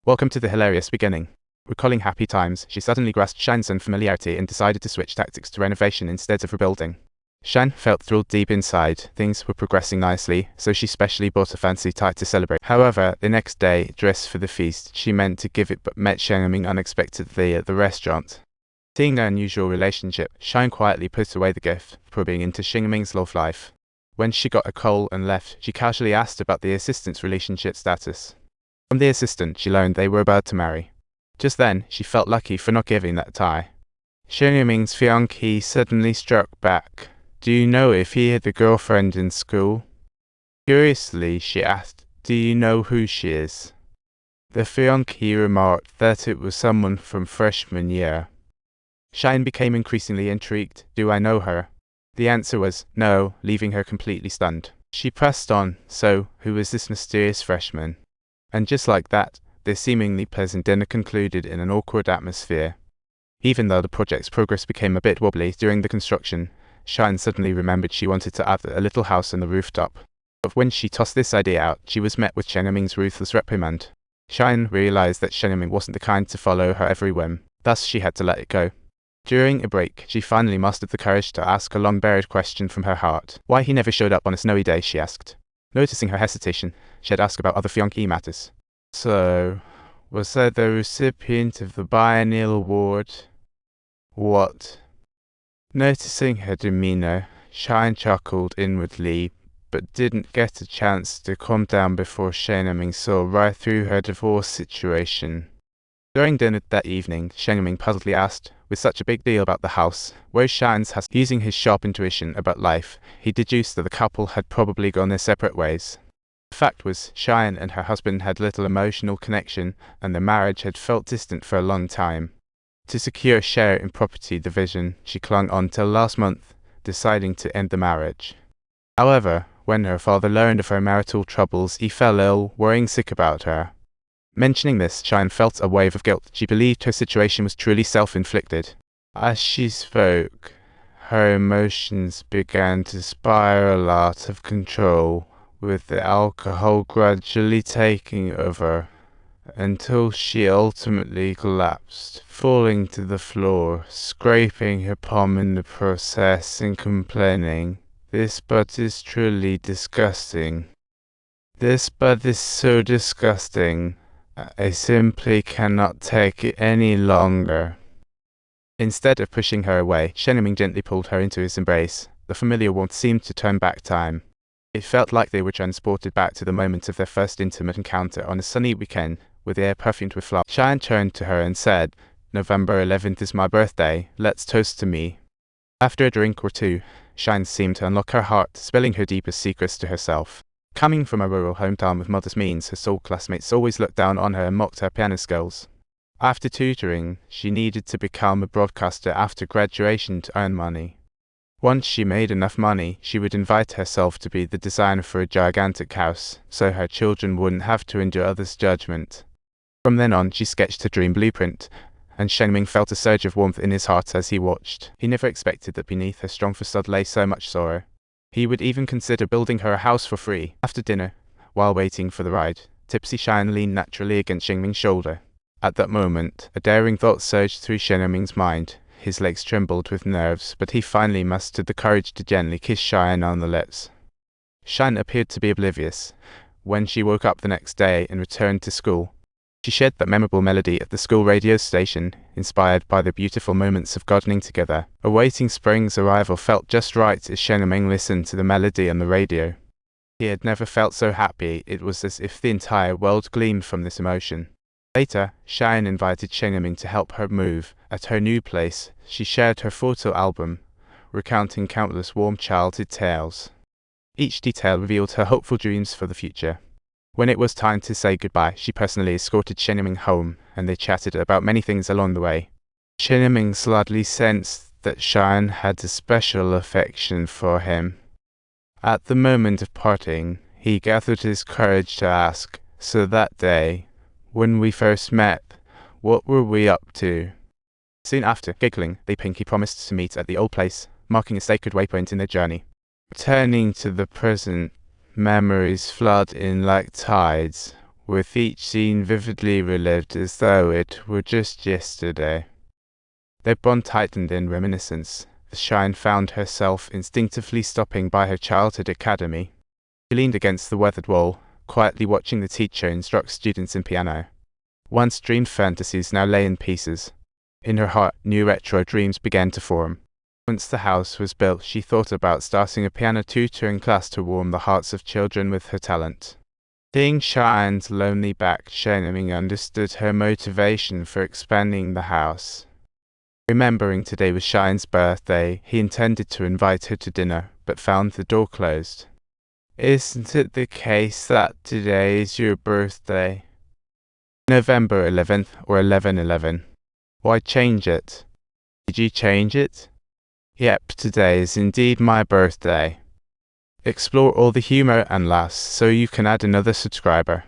Welcome to the hilarious beginning. Recalling happy times, she suddenly grasped Shuyan's unfamiliarity and decided to switch tactics to renovation instead of rebuilding. Shuyan felt thrilled deep inside. Things were progressing nicely, so she specially bought a fancy tie to celebrate. However, the next day, dressed for the feast, she meant to give it but met Shengming unexpectedly at the restaurant. Seeing their unusual relationship, Shuyan quietly put away the gift, probing into Shengming's love life. When she got a coal and left, she casually asked about the assistant's relationship status. From the assistant, she learned they were about to marry. Just then, she felt lucky for not giving that tie. Shengming's fiancé suddenly struck back. "Do you know if he had a girlfriend in school?" Curiously, she asked, "Do you know who she is?" The fiancé remarked that it was someone from freshman year. Shuyan became increasingly intrigued. "Do I know her?" The answer was no, leaving her completely stunned. She pressed on, "So, who is this mysterious freshman?" And just like that, their seemingly pleasant dinner concluded in an awkward atmosphere. Even though the project's progress became a bit wobbly during the construction, Shuyan suddenly remembered she wanted to add a little house on the rooftop. But when she tossed this idea out, she was met with Shengming's ruthless reprimand. Shuyan realized that Shengming wasn't the kind to follow her every whim, thus she had to let it go. During a break, she finally mustered the courage to ask a long-buried question from her heart. Why he never showed up on a snowy day, she asked. Noticing her hesitation, she had asked about other fiancé matters. "So, was I the recipient of the biennial award?" "What?" Noticing her demeanor, Shuyan chuckled inwardly, but didn't get a chance to calm down before Shengming saw right through her divorce situation. During dinner that evening, Shengming puzzledly asked, with such a big deal about the house, where's Shuyan's house? Using his sharp intuition about life, he deduced that the couple had probably gone their separate ways. The fact was, Shuyan and her husband had little emotional connection, and their marriage had felt distant for a long time. To secure a share in property division, she clung on till last month, deciding to end the marriage. However, when her father learned of her marital troubles, he fell ill, worrying sick about her. Mentioning this, Shuyan felt a wave of guilt. She believed her situation was truly self-inflicted. As she spoke, her emotions began to spiral out of control, with the alcohol gradually taking over, until she ultimately collapsed, falling to the floor, scraping her palm in the process and complaining, "This butt is truly disgusting. This butt is so disgusting. I simply cannot take it any longer." Instead of pushing her away, Shengming gently pulled her into his embrace. The familiar warmth seemed to turn back time. It felt like they were transported back to the moment of their first intimate encounter on a sunny weekend, with the air perfumed with flowers. Shuyan turned to her and said, "November 11th is my birthday. Let's toast to me." After a drink or two, Shuyan seemed to unlock her heart, spilling her deepest secrets to herself. Coming from a rural hometown with modest means, her soul classmates always looked down on her and mocked her piano skills. After tutoring, she needed to become a broadcaster after graduation to earn money. Once she made enough money, she would invite herself to be the designer for a gigantic house, so her children wouldn't have to endure others' judgment. From then on, she sketched her dream blueprint, and Shengming felt a surge of warmth in his heart as he watched. He never expected that beneath her strong facade lay so much sorrow. He would even consider building her a house for free. After dinner, while waiting for the ride, tipsy Shuyan leaned naturally against Shengming's shoulder. At that moment, a daring thought surged through Shengming's mind. His legs trembled with nerves, but he finally mustered the courage to gently kiss Shuyan on the lips. Shuyan appeared to be oblivious. When she woke up the next day and returned to school, she shared that memorable melody at the school radio station, inspired by the beautiful moments of gardening together. Awaiting spring's arrival felt just right as Shengming listened to the melody on the radio. He had never felt so happy. It was as if the entire world gleamed from this emotion. Later, Shuyan invited Shengming to help her move. At her new place, she shared her photo album, recounting countless warm childhood tales. Each detail revealed her hopeful dreams for the future. When it was time to say goodbye, she personally escorted Shengming home, and they chatted about many things along the way. Shengming slightly sensed that Shuyan had a special affection for him. At the moment of parting, he gathered his courage to ask, "So that day, when we first met, what were we up to?" Soon after, giggling, they pinky promised to meet at the old place, marking a sacred waypoint in their journey. Turning to the present, memories flood in like tides. with each scene vividly relived as though it were just yesterday. Their bond tightened in reminiscence, as Shuyan found herself instinctively stopping by her childhood academy. She leaned against the weathered wall, quietly watching the teacher instruct students in piano. Once dreamed fantasies now lay in pieces. In her heart, new retro dreams began to form. Once the house was built, she thought about starting a piano tutoring class to warm the hearts of children with her talent. Seeing Shuyan's lonely back, Shengming understood her motivation for expanding the house. Remembering today was Shuyan's birthday, he intended to invite her to dinner, but found the door closed. Isn't it the case that today is your birthday? November 11th or 11/11. Why change it? Did you change it? Yep, today is indeed my birthday. Explore all the humor and laughs so you can add another subscriber.